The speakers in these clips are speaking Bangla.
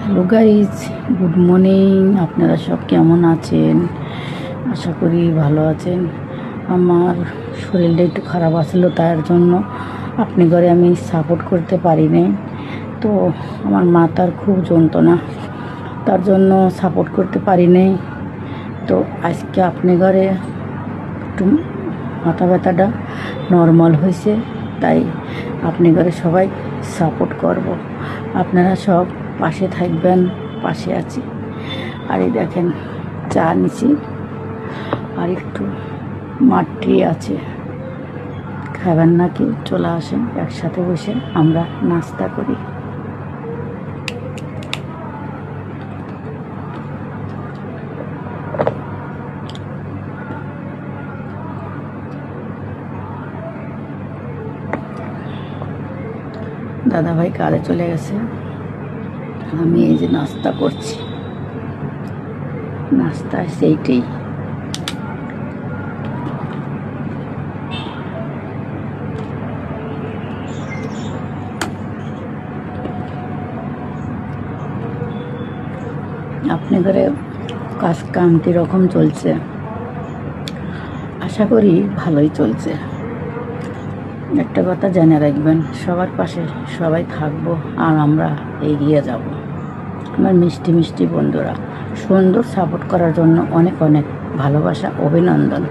Hello guys, good morning. আপনারা সব কেমন আছেন? আশা করি ভালো আছেন। আমার শরীরটা একটু খারাপ আসলো, তার জন্য আপনি ঘরে আমি সাপোর্ট করতে পারি নাই। তো আমার মাথার খুব যন্ত্রণা, তার জন্য সাপোর্ট করতে পারি নাই। তো আজকে আপনি ঘরে একটু মাথা ব্যথাটা নর্মাল হয়েছে, তাই আপনি ঘরে সবাই সাপোর্ট করব। আপনারা সব পাশে থাকবেন, পাশে আছি। আর এই দেখেন চা নিছি, আর একটু মাটি আছে, খাবেন নাকি? চলে আসেন, একসাথে বসে আমরা নাস্তা করি। দাদা ভাই কাজে চলে গেছে, আমি এই যে নাস্তা করছি। নাস্তা সেইটাই, আপনি ঘরে কাজ কাম কীরকম চলছে? আশা করি ভালোই চলছে। একটা কথা জেনে রাখবেন, সবার পাশে সবাই থাকবো, আর আমরা এগিয়ে যাব। আমার মিষ্টি মিষ্টি বন্ধুরা, সুন্দর সাপোর্ট করার জন্য অনেক অনেক ভালোবাসা, অভিনন্দন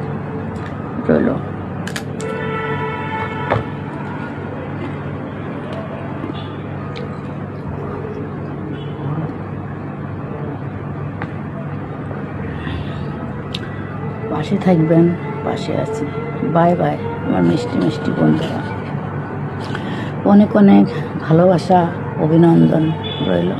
রইল। পাশে থাকবেন, পাশে আছি। বাই বাই আমার মিষ্টি মিষ্টি বন্ধুরা, অনেক অনেক ভালোবাসা, অভিনন্দন রইল।